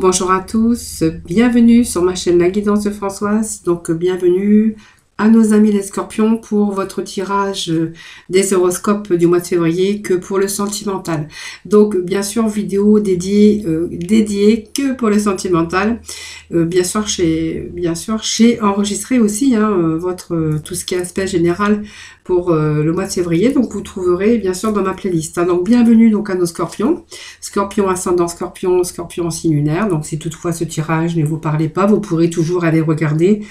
bonjour à tous, bienvenue sur ma chaîne La Guidance de Françoise. Donc bienvenue à nos amis les scorpions pour votre tirage des horoscopes du mois de février que pour le sentimental. Donc bien sûr vidéo dédiée que pour le sentimental. Bien sûr j'ai enregistré aussi votre tout ce qui est aspect général pour le mois de février. Donc vous trouverez bien sûr dans ma playlist. Donc bienvenue donc à nos scorpions. Scorpion ascendant scorpion, scorpion signe lunaire. Donc si toutefois ce tirage ne vous parlait pas, vous pourrez toujours aller regarder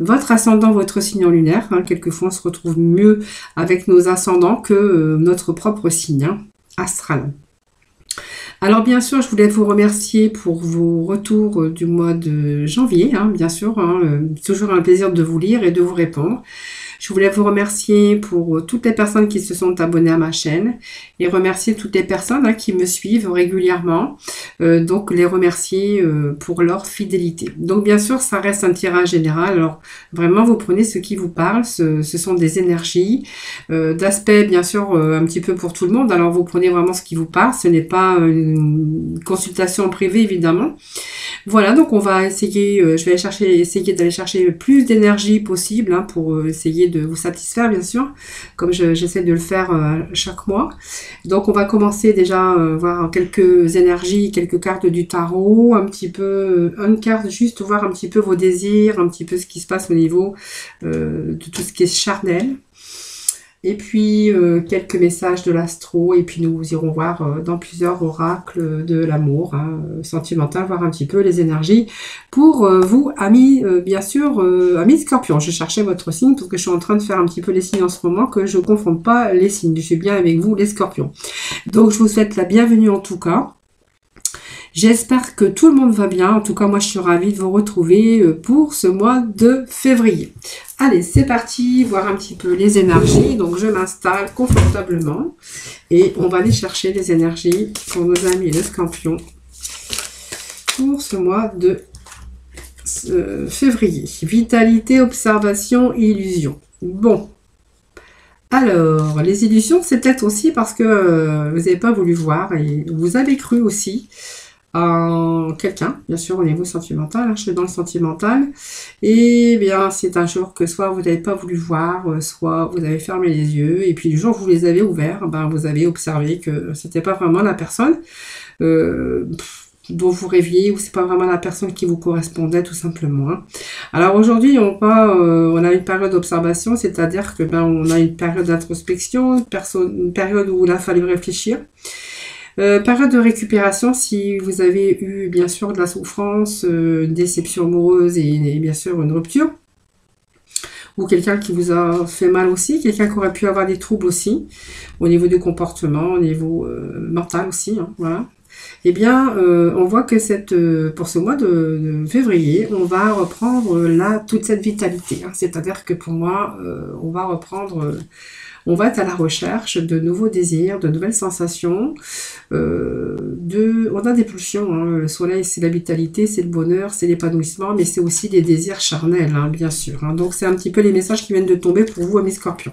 votre ascendant, votre signe lunaire. Quelquefois on se retrouve mieux avec nos ascendants que notre propre signe astral. Alors bien sûr, je voulais vous remercier pour vos retours du mois de janvier, bien sûr. Toujours un plaisir de vous lire et de vous répondre. Je voulais vous remercier pour toutes les personnes qui se sont abonnées à ma chaîne et remercier toutes les personnes qui me suivent régulièrement. Donc les remercier pour leur fidélité. Donc bien sûr, ça reste un tirage général. Alors vraiment, vous prenez ce qui vous parle. Ce sont des énergies, d'aspects bien sûr un petit peu pour tout le monde. Alors vous prenez vraiment ce qui vous parle. Ce n'est pas une consultation privée évidemment. Voilà, donc on va essayer, je vais essayer d'aller chercher le plus d'énergie possible pour essayer de vous satisfaire bien sûr, comme j'essaie de le faire chaque mois. Donc on va commencer déjà voir quelques énergies, quelques cartes du tarot, un petit peu, une carte juste voir un petit peu vos désirs, un petit peu ce qui se passe au niveau de tout ce qui est charnel. Et puis quelques messages de l'astro, et puis nous irons voir dans plusieurs oracles de l'amour sentimental, voir un petit peu les énergies pour vous, amis, bien sûr, amis scorpions. Je cherchais votre signe parce que je suis en train de faire un petit peu les signes en ce moment, que je ne confonde pas les signes. Je suis bien avec vous, les scorpions. Donc je vous souhaite la bienvenue en tout cas. J'espère que tout le monde va bien. En tout cas, moi, je suis ravie de vous retrouver pour ce mois de février. Allez, c'est parti, voir un petit peu les énergies. Donc, je m'installe confortablement et on va aller chercher les énergies pour nos amis les scorpions pour ce mois de février. Vitalité, observation et illusion. Bon. Alors, les illusions, c'est peut-être aussi parce que vous n'avez pas voulu voir et vous avez cru aussi en quelqu'un, bien sûr au niveau sentimental, je suis dans le sentimental, et bien c'est un jour que soit vous n'avez pas voulu voir, soit vous avez fermé les yeux, et puis le jour où vous les avez ouverts, vous avez observé que c'était pas vraiment la personne dont vous rêviez, ou c'est pas vraiment la personne qui vous correspondait tout simplement. Alors aujourd'hui on a une période d'observation, c'est-à-dire que on a une période d'introspection, une période où il a fallu réfléchir. Période de récupération si vous avez eu bien sûr de la souffrance, une déception amoureuse et bien sûr une rupture. Ou quelqu'un qui vous a fait mal aussi, quelqu'un qui aurait pu avoir des troubles aussi, au niveau du comportement, au niveau mental aussi, voilà. Eh bien, on voit que pour ce mois de février, on va reprendre toute cette vitalité. C'est-à-dire que pour moi, on va reprendre... on va être à la recherche de nouveaux désirs, de nouvelles sensations. On a des pulsions. Le soleil, c'est la vitalité, c'est le bonheur, c'est l'épanouissement, mais c'est aussi des désirs charnels, bien sûr. Donc, c'est un petit peu les messages qui viennent de tomber pour vous, amis scorpions.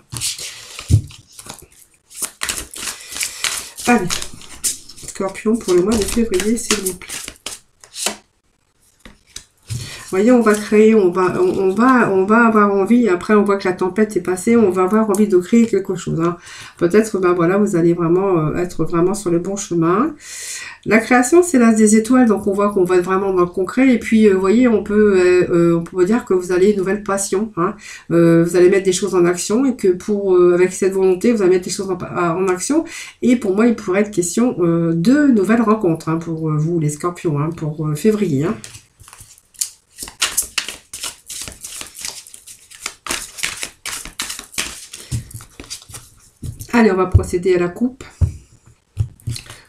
Allez, scorpion pour le mois de février, s'il vous plaît. Vous voyez, on va créer, on va avoir envie, après on voit que la tempête est passée, on va avoir envie de créer quelque chose. Peut-être, voilà, vous allez vraiment être vraiment sur le bon chemin. La création, c'est l'as des étoiles, donc on voit qu'on va être vraiment dans le concret. Et puis, vous voyez, on peut dire que vous allez une nouvelle passion. Vous allez mettre des choses en action et que avec cette volonté, vous allez mettre des choses en action. Et pour moi, il pourrait être question de nouvelles rencontres pour vous, les scorpions, pour février. Allez, on va procéder à la coupe.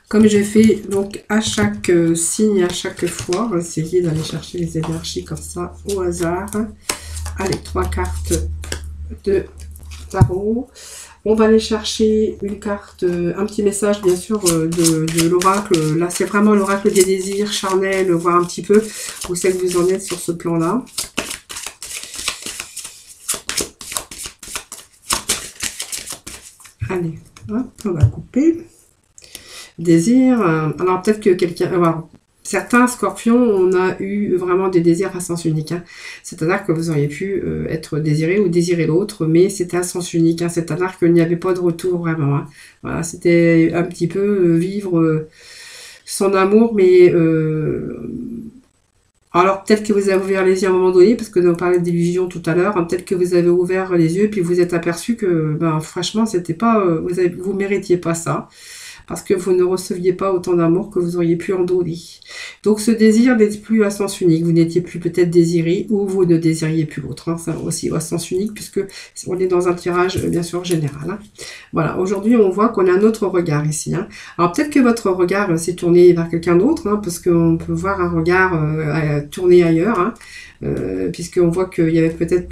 Comme je fais donc à chaque signe, à chaque fois, on va essayer d'aller chercher les énergies comme ça au hasard. Allez, 3 cartes de tarot. On va aller chercher une carte, un petit message bien sûr de l'oracle. Là, c'est vraiment l'oracle des désirs charnels, voir un petit peu où c'est que vous en êtes sur ce plan-là. Allez, hop, on va couper. Désir. Alors peut-être que quelqu'un... certains scorpions, on a eu vraiment des désirs à sens unique. Hein. C'est-à-dire que vous auriez pu être désiré ou désirer l'autre, mais c'était à sens unique. Hein. C'est-à-dire qu'il n'y avait pas de retour vraiment. Hein. Voilà, c'était un petit peu vivre son amour, mais alors peut-être que vous avez ouvert les yeux à un moment donné, parce que nous parlait d'illusion tout à l'heure. Hein, peut-être que vous avez ouvert les yeux, puis vous êtes aperçu que, ben, franchement, c'était pas, vous méritiez pas ça. Parce que vous ne receviez pas autant d'amour que vous auriez pu en donner. Donc ce désir n'est plus à sens unique, vous n'étiez plus peut-être désiré ou vous ne désiriez plus l'autre, hein. Ça aussi à sens unique puisque on est dans un tirage bien sûr général. Hein. Voilà, aujourd'hui on voit qu'on a un autre regard ici. Hein. Alors peut-être que votre regard s'est tourné vers quelqu'un d'autre, hein, parce qu'on peut voir un regard tourné ailleurs, hein, puisqu'on voit qu'il y avait peut-être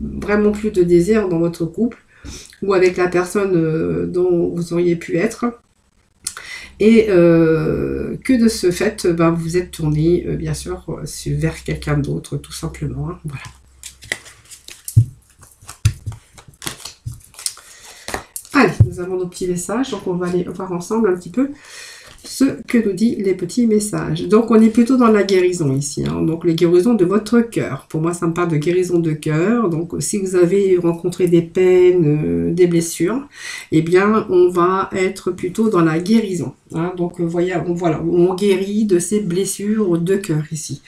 vraiment plus de désir dans votre couple, ou avec la personne dont vous auriez pu être, et que de ce fait, ben, vous êtes tourné, bien sûr, vers quelqu'un d'autre, tout simplement. Hein, voilà. Allez, nous avons nos petits messages, donc on va aller voir ensemble un petit peu ce que nous dit les petits messages. Donc on est plutôt dans la guérison ici, hein. Donc les guérisons de votre cœur. Pour moi ça me parle de guérison de cœur. Donc si vous avez rencontré des peines, des blessures, eh bien on va être plutôt dans la guérison. Hein. Donc voilà, on guérit de ces blessures de cœur ici.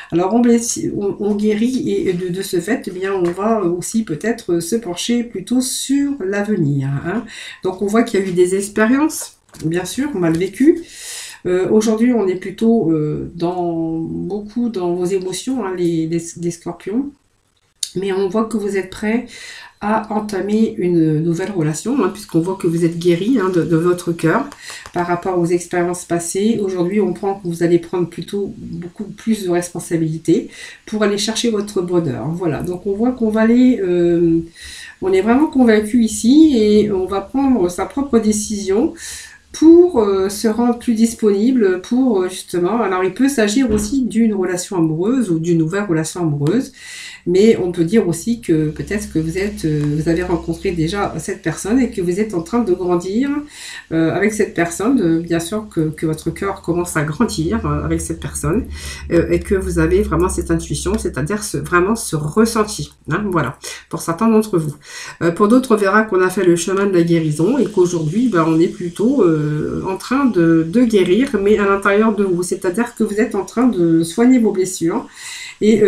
Alors on guérit et de ce fait, eh bien on va aussi peut-être se pencher plutôt sur l'avenir. Hein. Donc on voit qu'il y a eu des expériences. Bien sûr, mal vécu. Aujourd'hui, on est plutôt beaucoup dans vos émotions, hein, les scorpions. Mais on voit que vous êtes prêts à entamer une nouvelle relation, hein, puisqu'on voit que vous êtes guéri, hein, de votre cœur par rapport aux expériences passées. Aujourd'hui, on prend que vous allez prendre plutôt beaucoup plus de responsabilités pour aller chercher votre bonheur. Voilà, donc on voit qu'on va aller... on est vraiment convaincu ici et on va prendre sa propre décision pour se rendre plus disponible pour justement, alors il peut s'agir aussi d'une relation amoureuse ou d'une nouvelle relation amoureuse, mais on peut dire aussi que peut-être que vous avez rencontré déjà cette personne et que vous êtes en train de grandir avec cette personne, bien sûr que votre cœur commence à grandir avec cette personne et que vous avez vraiment cette intuition, c'est-à-dire vraiment ce ressenti, hein, voilà, pour certains d'entre vous. Pour d'autres, on verra qu'on a fait le chemin de la guérison et qu'aujourd'hui, ben, on est plutôt en train de guérir, mais à l'intérieur de vous, c'est-à-dire que vous êtes en train de soigner vos blessures et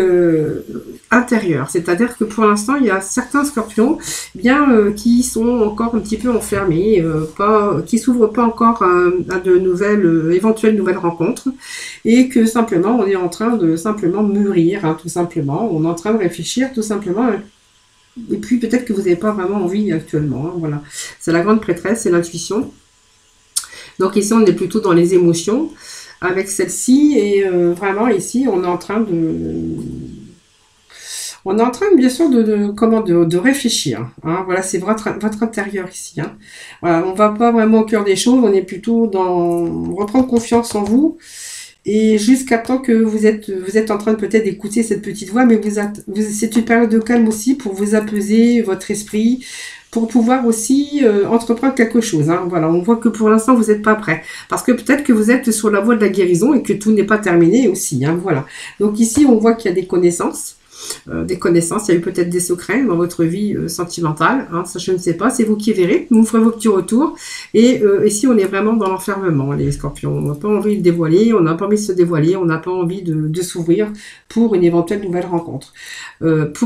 intérieures, c'est-à-dire que pour l'instant il y a certains scorpions bien qui sont encore un petit peu enfermés, qui s'ouvrent pas encore à de éventuelles nouvelles rencontres, et que simplement on est en train de simplement mûrir, hein, tout simplement, on est en train de réfléchir tout simplement. Et puis peut-être que vous n'avez pas vraiment envie actuellement, hein, voilà, c'est la grande prêtresse, c'est l'intuition. Donc ici, on est plutôt dans les émotions avec celle-ci. Et vraiment, ici, on est en train bien sûr, de réfléchir. Hein. Voilà, c'est votre intérieur ici. Hein. Voilà, on ne va pas vraiment au cœur des choses. On est plutôt dans reprendre confiance en vous. Et jusqu'à temps que vous êtes en train de peut-être d'écouter cette petite voix, mais c'est une période de calme aussi pour vous apaiser votre esprit, pour pouvoir aussi entreprendre quelque chose. Hein. Voilà, on voit que pour l'instant, vous n'êtes pas prêt. Parce que peut-être que vous êtes sur la voie de la guérison et que tout n'est pas terminé aussi. Hein. Voilà. Donc ici, on voit qu'il y a des connaissances. Il y a eu peut-être des secrets dans votre vie sentimentale, hein, ça je ne sais pas, c'est vous qui verrez, vous ferez vos petits retours, et ici on est vraiment dans l'enfermement, les scorpions, on n'a pas envie de dévoiler, on n'a pas envie de se dévoiler, on n'a pas envie de s'ouvrir pour une éventuelle nouvelle rencontre,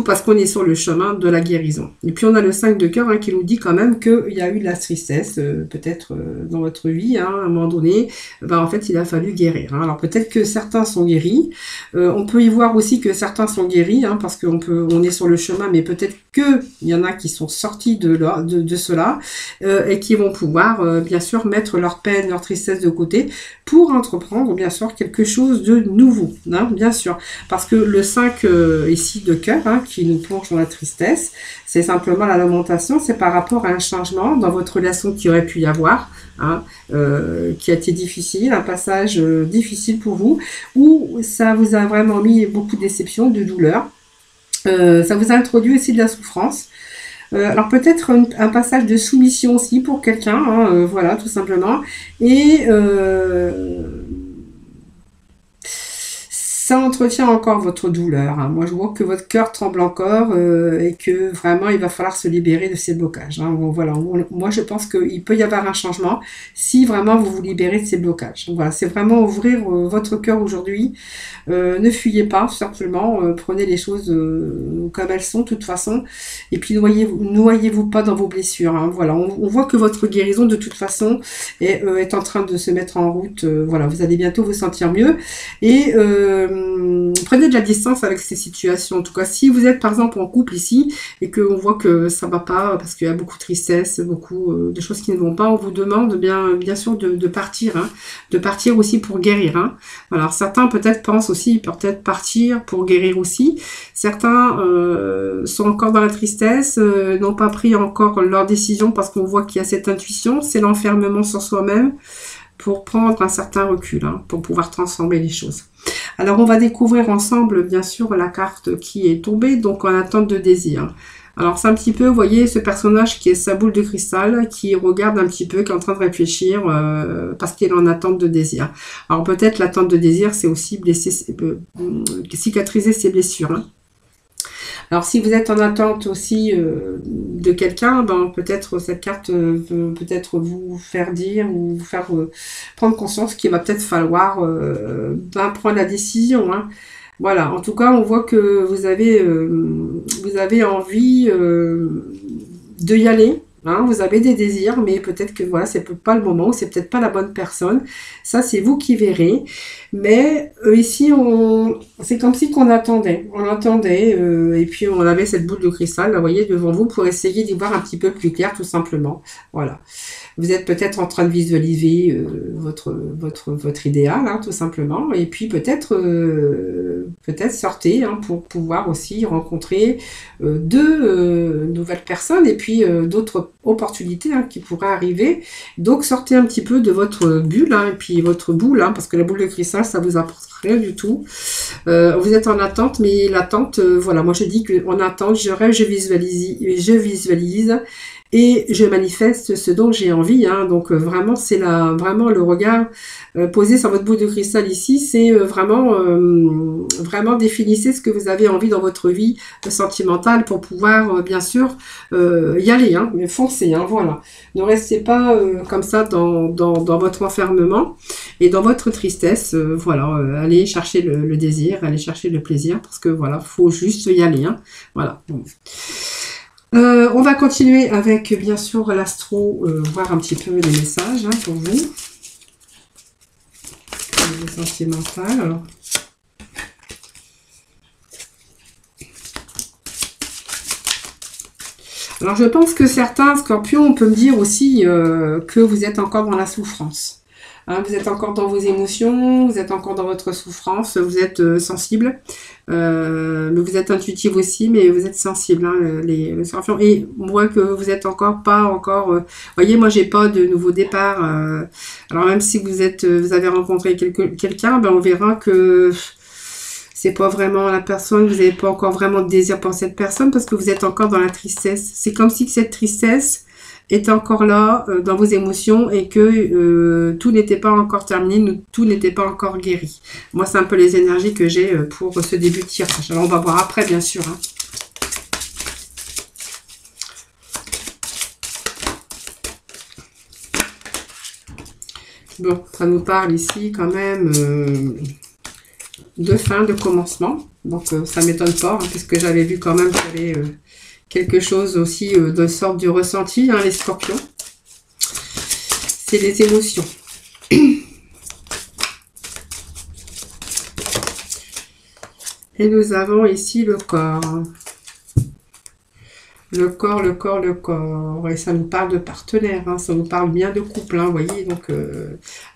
parce qu'on est sur le chemin de la guérison. Et puis on a le 5 de cœur, hein, qui nous dit quand même qu'il y a eu de la tristesse, peut-être dans votre vie, hein, à un moment donné, en fait il a fallu guérir. Hein. Alors peut-être que certains sont guéris, on peut y voir aussi que certains sont guéris, hein, parce qu'on est sur le chemin, mais peut-être qu'il y en a qui sont sortis de cela et qui vont pouvoir, bien sûr, mettre leur peine, leur tristesse de côté pour entreprendre, bien sûr, quelque chose de nouveau, hein, bien sûr. Parce que le 5 ici de cœur, hein, qui nous plonge dans la tristesse, c'est simplement la lamentation, c'est par rapport à un changement dans votre relation qu'il y aurait pu y avoir, hein, qui a été difficile, un passage difficile pour vous, où ça vous a vraiment mis beaucoup de déception, de douleur. Ça vous a introduit aussi de la souffrance. Alors peut-être un passage de soumission aussi pour quelqu'un, hein, voilà, tout simplement. Et entretient encore votre douleur. Hein. Moi, je vois que votre cœur tremble encore et que vraiment, il va falloir se libérer de ces blocages. Hein. Bon, voilà. Moi, je pense qu'il peut y avoir un changement si vraiment vous vous libérez de ces blocages. Voilà, c'est vraiment ouvrir votre cœur aujourd'hui. Ne fuyez pas, simplement. Prenez les choses comme elles sont, de toute façon. Et puis, noyez-vous pas dans vos blessures. Hein. Voilà, on voit que votre guérison, de toute façon, est en train de se mettre en route. Voilà, vous allez bientôt vous sentir mieux. Et prenez de la distance avec ces situations. En tout cas, si vous êtes par exemple en couple ici et qu'on voit que ça va pas parce qu'il y a beaucoup de tristesse, beaucoup de choses qui ne vont pas, on vous demande bien sûr de partir, hein, de partir aussi pour guérir. Hein. Alors certains peut-être pensent aussi peut-être partir pour guérir aussi. Certains sont encore dans la tristesse, n'ont pas pris encore leur décision parce qu'on voit qu'il y a cette intuition, c'est l'enfermement sur soi-même, pour prendre un certain recul, hein, pour pouvoir transformer les choses. Alors, on va découvrir ensemble, bien sûr, la carte qui est tombée, donc en attente de désir. Alors, c'est un petit peu, vous voyez, ce personnage qui est sa boule de cristal, qui regarde un petit peu, qui est en train de réfléchir, parce qu'il est en attente de désir. Alors, peut-être l'attente de désir, c'est aussi cicatriser ses blessures, hein. Alors, si vous êtes en attente aussi de quelqu'un, ben, peut-être cette carte veut peut-être vous faire dire ou vous faire prendre conscience qu'il va peut-être falloir prendre la décision. Hein. Voilà, en tout cas, on voit que vous avez envie de y aller. Hein, vous avez des désirs, mais peut-être que voilà, c'est pas le moment, ou c'est peut-être pas la bonne personne. Ça, c'est vous qui verrez. Mais ici, c'est comme si on attendait, et puis on avait cette boule de cristal, là, vous voyez, devant vous, pour essayer d'y voir un petit peu plus clair, tout simplement. Voilà. Vous êtes peut-être en train de visualiser votre idéal, hein, tout simplement, et puis peut-être sortez, hein, pour pouvoir aussi rencontrer deux nouvelles personnes, et puis d'autres opportunités, hein, qui pourraient arriver. Donc sortez un petit peu de votre bulle, hein, et puis votre boule, hein, parce que la boule de cristal, ça vous apporte rien du tout. Vous êtes en attente, mais l'attente, voilà, moi je dis qu'en attente, je rêve, je visualise et je manifeste ce dont j'ai envie. Hein. Donc vraiment, c'est vraiment le regard posé sur votre boule de cristal ici, c'est vraiment définissez ce que vous avez envie dans votre vie sentimentale pour pouvoir bien sûr y aller, hein, mais foncez, hein, voilà. Ne restez pas comme ça dans votre enfermement et dans votre tristesse. Voilà, allez chercher le désir, allez chercher le plaisir, parce que voilà, faut juste y aller. Hein, voilà. On va continuer avec, bien sûr, l'astro, voir un petit peu les messages, hein, pour vous. Le sentimental, alors. Alors, je pense que certains scorpions, on peut me dire aussi que vous êtes encore dans la souffrance. Hein, vous êtes encore dans vos émotions, vous êtes encore dans votre souffrance, vous êtes sensible, mais vous êtes intuitif aussi, mais vous êtes sensible, hein, les scorpions. Et moi, que vous êtes voyez, moi, j'ai pas de nouveau départ. Alors, même si vous avez rencontré quelqu'un, ben, on verra que c'est pas vraiment la personne, vous n'avez pas encore vraiment de désir pour cette personne, parce que vous êtes encore dans la tristesse. C'est comme si cette tristesse est encore là dans vos émotions et que tout n'était pas encore terminé, tout n'était pas encore guéri. Moi, c'est un peu les énergies que j'ai pour ce début de tirage. Alors, on va voir après, bien sûr. Hein. Bon, ça nous parle ici quand même de fin, de commencement. Donc, ça ne m'étonne pas, hein, puisque j'avais vu quand même qu'il y avait quelque chose aussi de sorte du ressenti, hein, les scorpions. C'est les émotions. Et nous avons ici le corps. Le corps. Et ça nous parle de partenaire, hein, ça nous parle bien de couple, hein, vous voyez. Donc,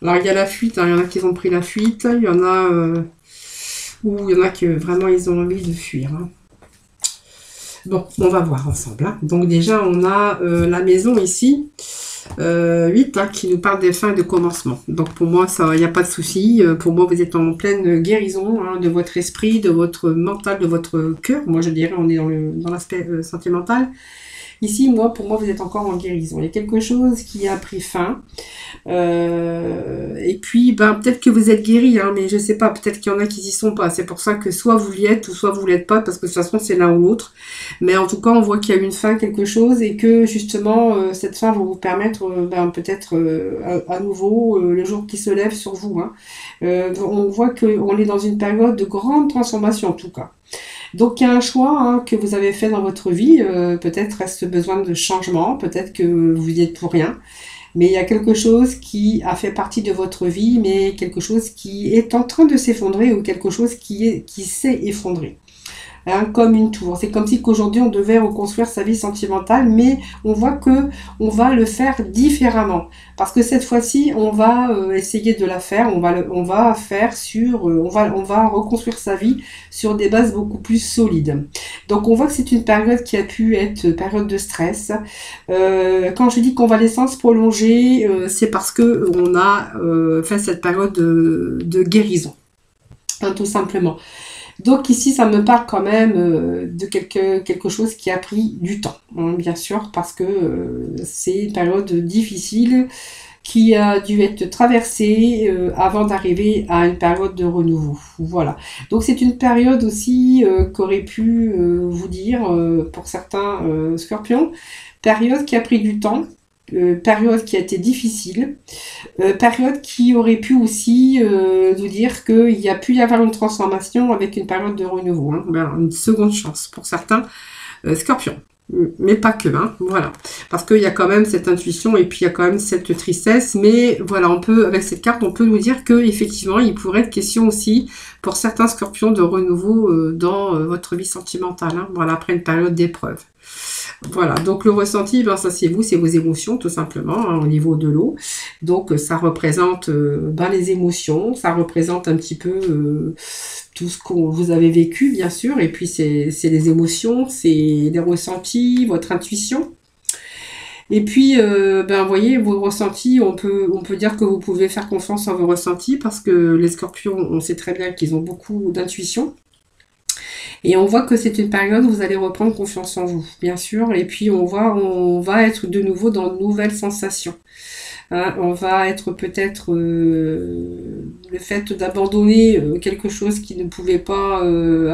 alors, il y a la fuite, hein, il y en a qui ont pris la fuite, il y en a où il y en a qui vraiment ils ont envie de fuir. Hein. Bon, on va voir ensemble. Hein. Donc déjà, on a la maison ici, 8, hein, qui nous parle des fins et de commencement. Donc pour moi, il n'y a pas de souci. Pour moi, vous êtes en pleine guérison, hein, de votre esprit, de votre mental, de votre cœur. Moi, je dirais, on est dans l'aspect sentimental. Ici, pour moi, vous êtes encore en guérison. Il y a quelque chose qui a pris fin. Et puis, peut-être que vous êtes guéri, hein, mais je sais pas, peut-être qu'il y en a qui y sont pas. C'est pour ça que soit vous l'y êtes, ou soit vous l'êtes pas, parce que de toute façon, c'est l'un ou l'autre. Mais en tout cas, on voit qu'il y a une fin, quelque chose, et que justement, cette fin va vous permettre, peut-être à nouveau, le jour qui se lève sur vous. Hein. On voit qu'on est dans une période de grande transformation, en tout cas. Donc il y a un choix hein, que vous avez fait dans votre vie, peut-être reste besoin de changement, peut-être que vous y êtes pour rien, mais il y a quelque chose qui a fait partie de votre vie, mais quelque chose qui est en train de s'effondrer ou quelque chose qui s'est effondré. Hein, comme une tour. C'est comme si qu'aujourd'hui on devait reconstruire sa vie sentimentale, mais on voit que on va le faire différemment. Parce que cette fois-ci, on va essayer de la faire, on va faire sur, on va reconstruire sa vie sur des bases beaucoup plus solides. Donc on voit que c'est une période qui a pu être période de stress. Quand je dis convalescence prolongée, c'est parce que on a fait cette période de guérison, hein, tout simplement. Donc ici, ça me parle quand même de quelque chose qui a pris du temps, hein, bien sûr, parce que c'est une période difficile qui a dû être traversée avant d'arriver à une période de renouveau. Voilà. Donc c'est une période aussi qu'aurait pu vous dire pour certains scorpions, période qui a pris du temps. Période qui a été difficile, période qui aurait pu aussi nous dire qu'il y a pu y avoir une transformation avec une période de renouveau, hein. Une seconde chance pour certains scorpions, mais pas que, hein, voilà, parce qu'il y a quand même cette intuition et puis il y a quand même cette tristesse, mais voilà, avec cette carte, on peut nous dire que effectivement, il pourrait être question aussi pour certains scorpions de renouveau dans votre vie sentimentale, hein, voilà, après une période d'épreuve. Voilà, donc le ressenti, ça c'est vous, c'est vos émotions tout simplement, hein, au niveau de l'eau. Donc ça représente les émotions, ça représente un petit peu tout ce que vous avez vécu bien sûr, et puis c'est les émotions, c'est les ressentis, votre intuition. Et puis, vous voyez, vos ressentis, on peut dire que vous pouvez faire confiance en vos ressentis parce que les scorpions, on sait très bien qu'ils ont beaucoup d'intuition. Et on voit que c'est une période où vous allez reprendre confiance en vous, bien sûr. Et puis on va être de nouveau dans de nouvelles sensations. Hein, on va être peut-être le fait d'abandonner quelque chose qui ne pouvait pas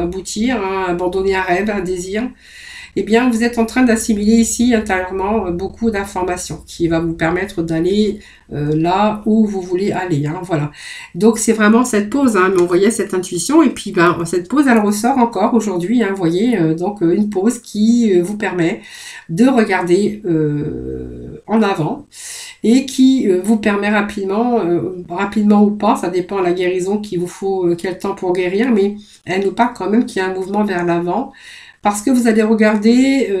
aboutir, hein, abandonner un rêve, un désir. Eh bien, vous êtes en train d'assimiler ici intérieurement beaucoup d'informations qui va vous permettre d'aller là où vous voulez aller. Hein, voilà. Donc, c'est vraiment cette pause. Hein, mais on voyait cette intuition. Et puis, cette pause, elle ressort encore aujourd'hui. Hein, vous voyez, donc une pause qui vous permet de regarder en avant et qui vous permet rapidement ou pas, ça dépend de la guérison qu'il vous faut quel temps pour guérir, mais elle nous parle quand même qu'il y a un mouvement vers l'avant. Parce que vous allez regarder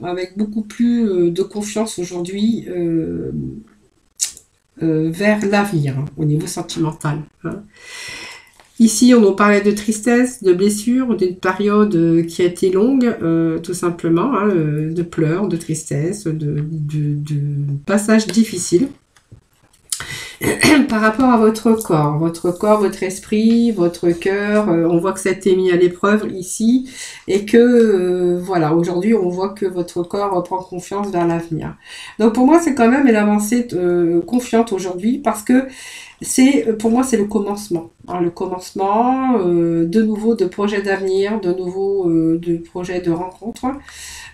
avec beaucoup plus de confiance aujourd'hui vers l'avenir, hein, au niveau sentimental. Hein. Ici, on nous parlait de tristesse, de blessure, d'une période qui a été longue, tout simplement, hein, de pleurs, de tristesse, de passages difficiles. Par rapport à votre corps, votre esprit, votre cœur, on voit que ça a été mis à l'épreuve ici et que voilà, aujourd'hui on voit que votre corps reprend confiance vers l'avenir. Donc pour moi c'est quand même une avancée confiante aujourd'hui parce que pour moi c'est le commencement, hein, le commencement de nouveau de projets d'avenir, de nouveau de projets de rencontres.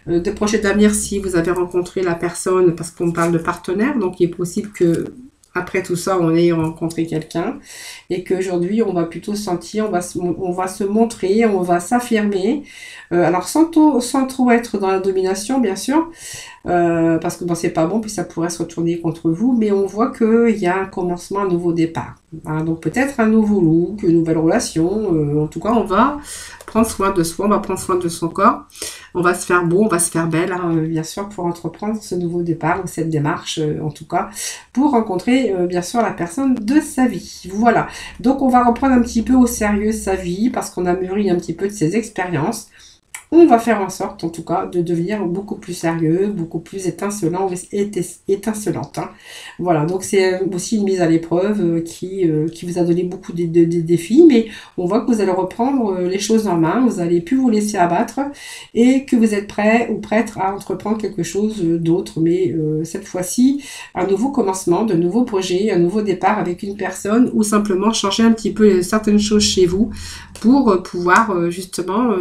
De projets d'avenir si vous avez rencontré la personne, parce qu'on parle de partenaire, donc il est possible que après tout ça, on ait rencontré quelqu'un et qu'aujourd'hui, on va plutôt sentir, on va se montrer, on va s'affirmer. Alors, sans trop être dans la domination, bien sûr, parce que c'est pas bon, puis ça pourrait se retourner contre vous, mais on voit qu'il y a un commencement, un nouveau départ. Hein, donc, peut-être un nouveau look, une nouvelle relation. En tout cas, on va prendre soin de soi, on va prendre soin de son corps. On va se faire beau, on va se faire belle, hein, bien sûr, pour entreprendre ce nouveau départ ou cette démarche, en tout cas, pour rencontrer, bien sûr, la personne de sa vie. Voilà. Donc, on va reprendre un petit peu au sérieux sa vie, parce qu'on a mûri un petit peu de ses expériences. on va faire en sorte, en tout cas, de devenir beaucoup plus sérieux, beaucoup plus étincelant, étincelante. Hein. Voilà, donc c'est aussi une mise à l'épreuve qui vous a donné beaucoup de défis, mais on voit que vous allez reprendre les choses en main, vous n'allez plus vous laisser abattre et que vous êtes prêt ou prête à entreprendre quelque chose d'autre, mais cette fois-ci, un nouveau commencement, de nouveaux projets, un nouveau départ avec une personne ou simplement changer un petit peu certaines choses chez vous pour pouvoir justement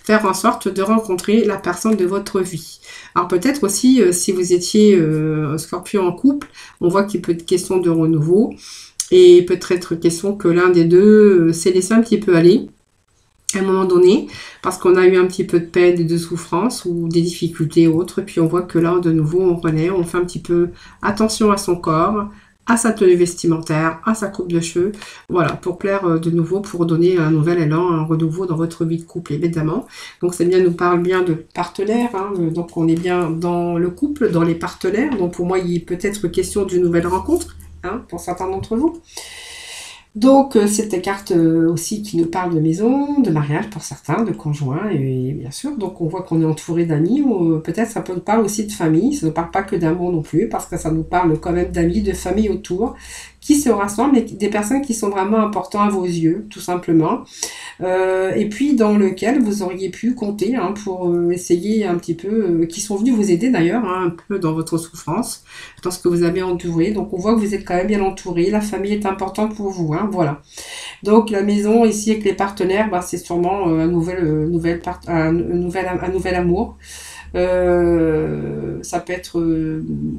faire en sorte de rencontrer la personne de votre vie. Alors peut-être aussi, si vous étiez Scorpion en couple, on voit qu'il peut être question de renouveau et peut-être question que l'un des deux s'est laissé un petit peu aller à un moment donné, parce qu'on a eu un petit peu de peine et de souffrance ou des difficultés autres, puis on voit que là, de nouveau, on renaît, on fait un petit peu attention à son corps, à sa tenue vestimentaire, à sa coupe de cheveux, voilà, pour plaire de nouveau, pour donner un nouvel élan, un renouveau dans votre vie de couple, évidemment. Donc c'est bien, nous parle bien de partenaires, hein, donc on est bien dans le couple, dans les partenaires, donc pour moi, il est peut-être question d'une nouvelle rencontre, hein, pour certains d'entre vous. Donc, cette carte aussi qui nous parle de maison, de mariage pour certains, de conjoints, et bien sûr. Donc, on voit qu'on est entouré d'amis, ou peut-être ça peut nous parler aussi de famille. Ça ne parle pas que d'amour non plus, parce que ça nous parle quand même d'amis, de famille autour, qui se rassemblent, et des personnes qui sont vraiment importantes à vos yeux, tout simplement. Et puis, dans lequel vous auriez pu compter hein, pour essayer un petit peu, qui sont venus vous aider d'ailleurs, hein, un peu dans votre souffrance, dans ce que vous avez entouré. Donc, on voit que vous êtes quand même bien entouré. La famille est importante pour vous. Hein, voilà. Donc, la maison ici avec les partenaires, bah, c'est sûrement un nouvel amour. Ça peut être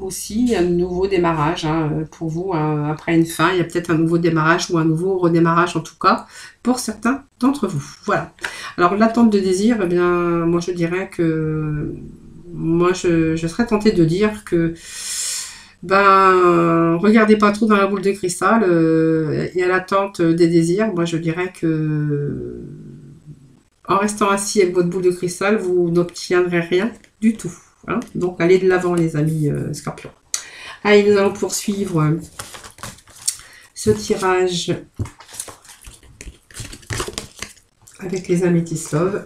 aussi un nouveau démarrage hein, pour vous hein, après une fin. Il y a peut-être un nouveau démarrage ou un nouveau redémarrage en tout cas pour certains d'entre vous. Voilà. Alors l'attente de désir, eh bien, moi je dirais que je serais tentée de dire que regardez pas trop dans la boule de cristal et à l'attente des désirs. Moi je dirais que en restant assis avec votre boule de cristal, vous n'obtiendrez rien du tout. Hein. Donc, allez de l'avant, les amis Scorpions. Allez, nous allons poursuivre ce tirage avec les Améthyst Love.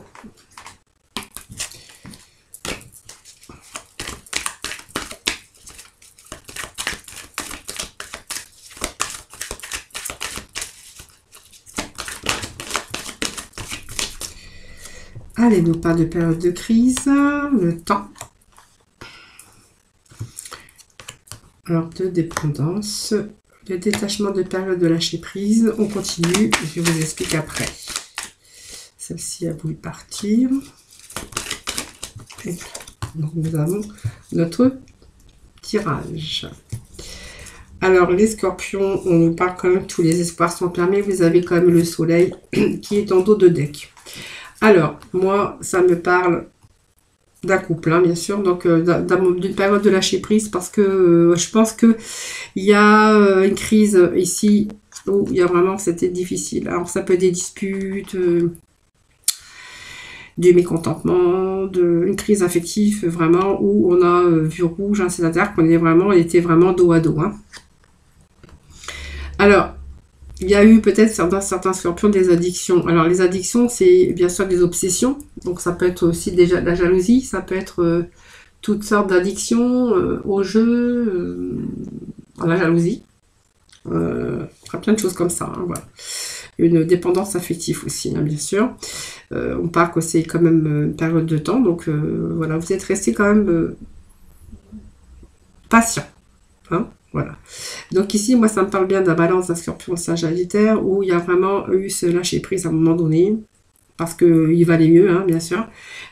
Allez, nous parle de période de crise, le temps. Alors, de dépendance, le détachement de période de lâcher prise. On continue, je vous explique après. Celle-ci a voulu partir. Et donc, nous avons notre tirage. Alors, les scorpions, on nous parle quand même, tous les espoirs sont permis. Vous avez quand même le soleil qui est en dos de deck. Alors, moi, ça me parle d'un couple, hein, bien sûr, donc d'une période de lâcher prise, parce que je pense qu'il y a une crise ici où il y a vraiment, c'était difficile. Alors, ça peut être des disputes, du mécontentement, une crise affective, vraiment, où on a vu rouge, hein, c'est-à-dire qu'on était vraiment dos à dos. Hein. Alors, il y a eu peut-être certains scorpions des addictions. Alors, les addictions, c'est bien sûr des obsessions. Donc, ça peut être aussi déjà de la jalousie. Ça peut être toutes sortes d'addictions au jeu, à la jalousie. Plein de choses comme ça. Hein, voilà. Une dépendance affective aussi, hein, bien sûr. On parle que c'est quand même une période de temps. Donc, voilà, vous êtes resté quand même patient. Hein. Voilà. Donc ici, moi, ça me parle bien de la balance d'un scorpion sagittaire où il y a vraiment eu ce lâcher prise à un moment donné parce qu'il valait mieux, hein, bien sûr.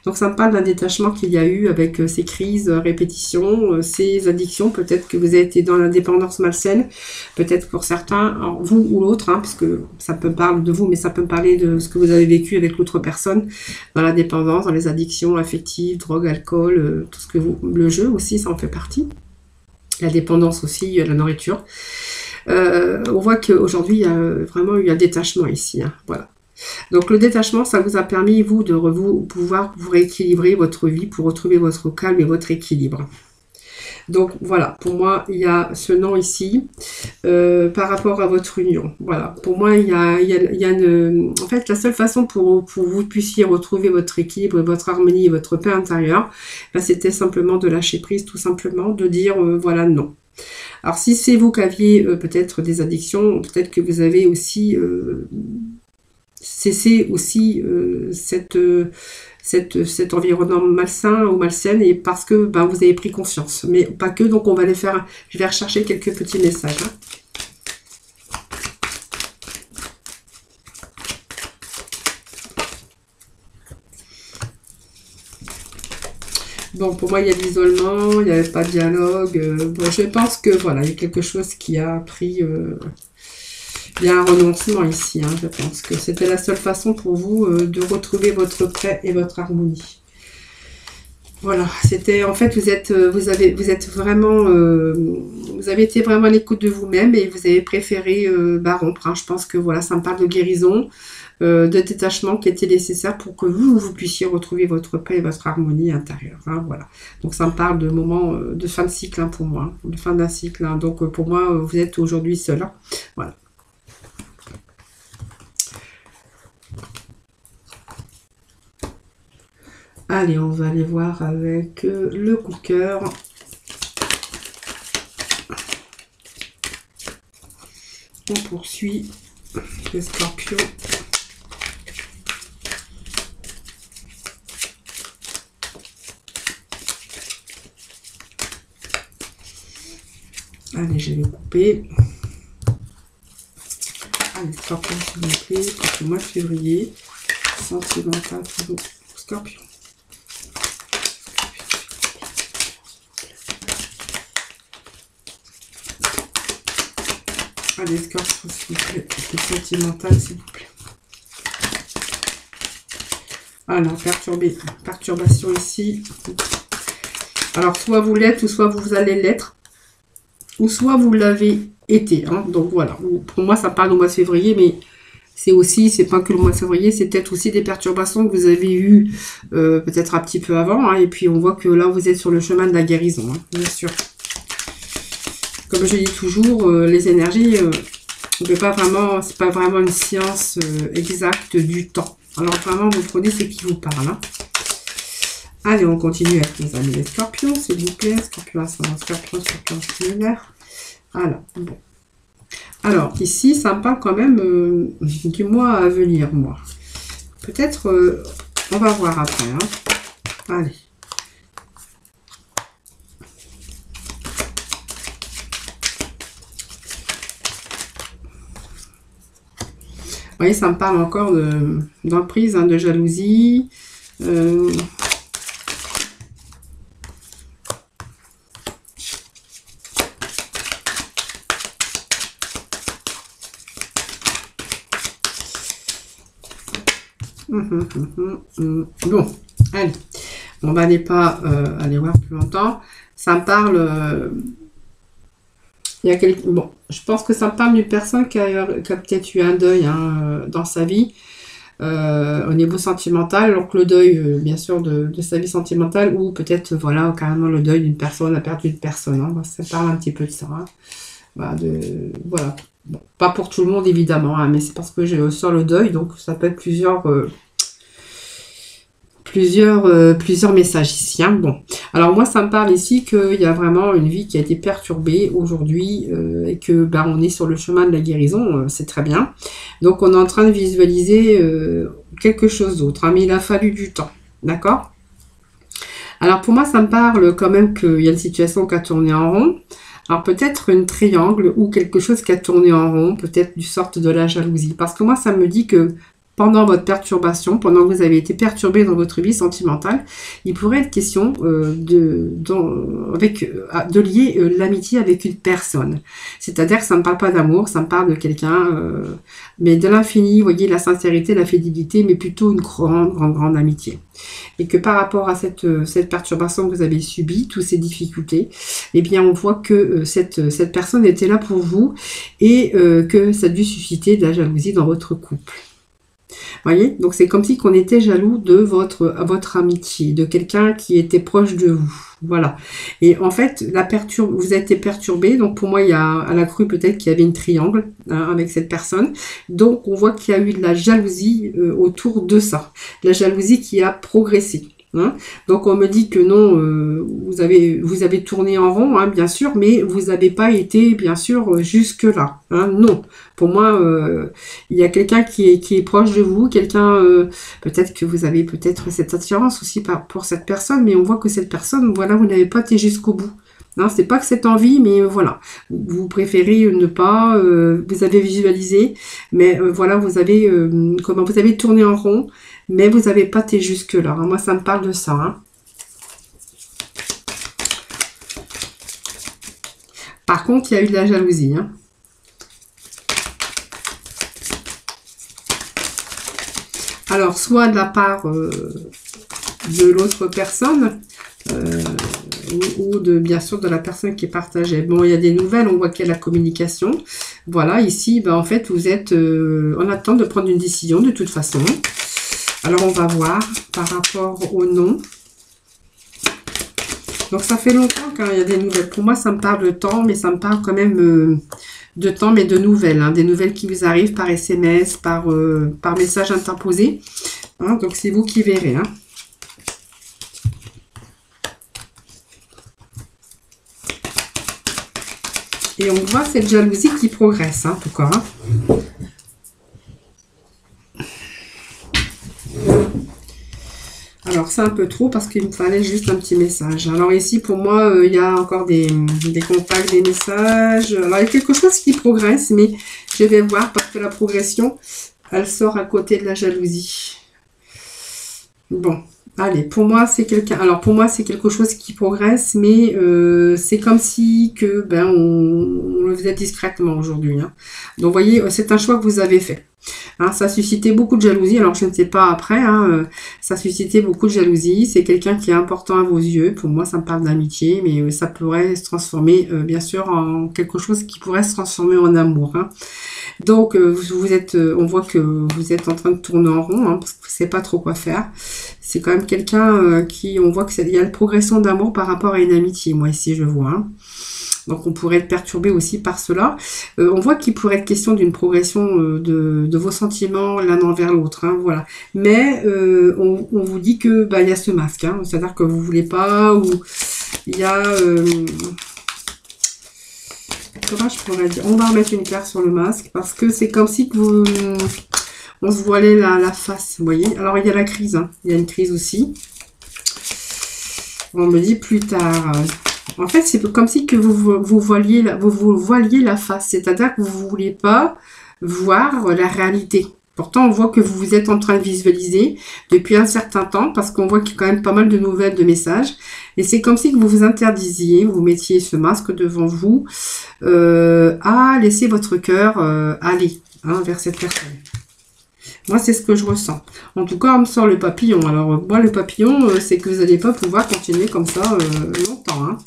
Donc ça me parle d'un détachement qu'il y a eu avec ces crises, répétitions, ces addictions. Peut-être que vous avez été dans l'indépendance malsaine, peut-être pour certains, alors, vous ou l'autre, hein, parce que ça peut parler de vous, mais ça peut me parler de ce que vous avez vécu avec l'autre personne, dans la dépendance, dans les addictions affectives, drogue, alcool, tout ce que le jeu aussi, ça en fait partie. La dépendance aussi, la nourriture. On voit qu'aujourd'hui, il y a vraiment eu un détachement ici. Hein, voilà. Donc, le détachement, ça vous a permis, vous, pouvoir vous rééquilibrer votre vie pour retrouver votre calme et votre équilibre. Donc voilà, pour moi, il y a ce nom ici par rapport à votre union. Voilà, pour moi, il y a une... En fait, la seule façon pour vous puissiez retrouver votre équilibre, votre harmonie et votre paix intérieure, ben, c'était simplement de lâcher prise, tout simplement, de dire voilà, non. Alors, si c'est vous qui aviez peut-être des addictions, peut-être que vous avez aussi cessé aussi cet environnement malsain ou malsaine, et parce que ben, vous avez pris conscience. Mais pas que, donc on va les faire, je vais rechercher quelques petits messages. Hein. Bon, pour moi, il y a de l'isolement, il n'y avait pas de dialogue. Bon, je pense que voilà, il y a quelque chose qui a pris... il y a un renoncement ici. Hein, je pense que c'était la seule façon pour vous de retrouver votre paix et votre harmonie. Voilà, c'était en fait, vous êtes vraiment... vous avez été vraiment à l'écoute de vous-même et vous avez préféré rompre. Hein. Je pense que voilà, ça me parle de guérison. De détachement qui était nécessaire pour que vous puissiez retrouver votre paix et votre harmonie intérieure. Hein, voilà. Donc ça me parle de moment de fin de cycle hein, pour moi, hein, de fin d'un cycle. Hein. Donc pour moi, vous êtes aujourd'hui seul. Hein. Voilà. Allez, on va aller voir avec le coup de cœur. On poursuit les scorpions. Allez, je vais couper. Allez, scorpion, s'il vous plaît, pour le mois de février. Sentimental pour vous, scorpion. Allez, scorpion, s'il vous plaît. Sentimental, s'il vous plaît. Alors, perturbation ici. Alors, soit vous l'êtes, ou soit vous allez l'être. Ou soit vous l'avez été. Hein. Donc voilà, pour moi ça parle au mois de février, mais c'est aussi, c'est pas que le mois de février, c'est peut-être aussi des perturbations que vous avez eues peut-être un petit peu avant. Hein. Et puis on voit que là vous êtes sur le chemin de la guérison, hein, bien sûr. Comme je dis toujours, les énergies, c'est pas vraiment une science exacte du temps. Alors vraiment vous prenez ce qui vous parle. Hein. Allez, on continue avec nos amis les scorpions, s'il vous plaît. Scorpion ascendant scorpion, scorpion similaire. Voilà, bon. Alors, ici, ça me parle quand même du mois à venir, moi. Peut-être, on va voir après. Hein. Allez. Vous voyez, ça me parle encore d'emprise, hein, de jalousie. Bon, allez, on va pas aller voir plus longtemps. Ça me parle. Il y a bon, je pense que ça me parle d'une personne qui a peut-être eu un deuil hein, dans sa vie au niveau sentimental. Donc le deuil, bien sûr, de sa vie sentimentale, ou peut-être voilà carrément le deuil d'une personne, la perte d'une personne. Hein. Ça parle un petit peu de ça. Hein. Voilà. Bon, pas pour tout le monde évidemment, hein, mais c'est parce que je sors le deuil, donc ça peut être plusieurs messages ici. Hein. Bon, alors moi ça me parle ici qu'il y a vraiment une vie qui a été perturbée aujourd'hui et que on est sur le chemin de la guérison, c'est très bien. Donc on est en train de visualiser quelque chose d'autre, hein, mais il a fallu du temps, d'accord? Alors pour moi ça me parle quand même qu'il y a une situation qui a tourné en rond. Alors peut-être une triangle ou quelque chose qui a tourné en rond, peut-être du sorte de la jalousie. Parce que moi, ça me dit que pendant votre perturbation, pendant que vous avez été perturbé dans votre vie sentimentale, il pourrait être question de lier l'amitié avec une personne. C'est-à-dire que ça ne me parle pas d'amour, ça me parle de quelqu'un, mais de l'infini, vous voyez, la sincérité, la fidélité, mais plutôt une grande amitié. Et que par rapport à cette perturbation que vous avez subie, toutes ces difficultés, eh bien on voit que cette personne était là pour vous et que ça a dû susciter de la jalousie dans votre couple. Voyez, donc c'est comme si qu'on était jaloux de votre amitié, de quelqu'un qui était proche de vous. Voilà. Et en fait, vous avez été perturbé. Donc pour moi, il y a à la crue peut-être qu'il y avait une triangle hein, avec cette personne. Donc on voit qu'il y a eu de la jalousie autour de ça. La jalousie qui a progressé. Hein. Donc on me dit que non, vous avez tourné en rond, hein, bien sûr, mais vous n'avez pas été, bien sûr, jusque-là. Hein, non. Pour moi, il y a quelqu'un qui est proche de vous, quelqu'un, peut-être que vous avez peut-être cette attirance aussi pour cette personne, mais on voit que cette personne, voilà, vous n'avez pas été jusqu'au bout. Non, c'est pas que cette envie, mais voilà, vous préférez ne pas, vous avez visualisé, mais voilà, vous avez tourné en rond, mais vous n'avez pas été jusque là. Moi, ça me parle de ça. Hein. Par contre, il y a eu de la jalousie. Hein. Alors, soit de la part de l'autre personne, ou de bien sûr de la personne qui est partagée. Bon, il y a des nouvelles, on voit qu'il y a la communication. Voilà, ici, ben, en fait, vous êtes en attente de prendre une décision de toute façon. Alors, on va voir par rapport au nom. Donc, ça fait longtemps qu'il y a des nouvelles. Pour moi, ça me parle de temps, mais ça me parle quand même de temps, mais de nouvelles. Hein, des nouvelles qui vous arrivent par SMS, par message interposé. Hein, donc, c'est vous qui verrez. Hein. Et on voit cette jalousie qui progresse, hein, en tout cas. Hein. Alors, c'est un peu trop parce qu'il me fallait juste un petit message. Alors ici, pour moi, il y a encore des contacts, des messages. Alors, il y a quelque chose qui progresse, mais je vais voir parce que la progression, elle sort à côté de la jalousie. Bon, allez, pour moi, c'est quelqu'un... Alors, pour moi, c'est quelque chose qui progresse, mais c'est comme si que, ben, on le faisait discrètement aujourd'hui. Hein. Donc, vous voyez, c'est un choix que vous avez fait. Hein, ça a suscité beaucoup de jalousie. Alors, je ne sais pas après. Hein, ça a suscité beaucoup de jalousie. C'est quelqu'un qui est important à vos yeux. Pour moi, ça me parle d'amitié, mais ça pourrait se transformer, bien sûr, en quelque chose qui pourrait se transformer en amour. Hein. Donc, on voit que vous êtes en train de tourner en rond, hein, parce que vous ne savez pas trop quoi faire. C'est quand même quelqu'un on voit qu'il y a une progression d'amour par rapport à une amitié. Moi, ici, je vois. Hein. Donc, on pourrait être perturbé aussi par cela. On voit qu'il pourrait être question d'une progression de vos sentiments l'un envers l'autre. Hein, voilà. Mais on vous dit que il y a ce masque. Hein, c'est-à-dire que vous ne voulez pas, ou il y a... comment je pourrais dire? On va remettre une carte sur le masque parce que c'est comme si que on se voilait la face. Vous voyez? Alors, il y a la crise. Hein, il y a une crise aussi. On me dit plus tard... En fait, c'est comme si que vous voiliez la face. C'est-à-dire que vous ne voulez pas voir la réalité. Pourtant, on voit que vous êtes en train de visualiser depuis un certain temps parce qu'on voit qu'il y a quand même pas mal de nouvelles, de messages. Et c'est comme si que vous vous interdisiez, vous mettiez ce masque devant vous à laisser votre cœur aller vers cette personne. Moi, c'est ce que je ressens. En tout cas, on me sort le papillon. Alors, moi, le papillon, c'est que vous n'allez pas pouvoir continuer comme ça longtemps. Hein.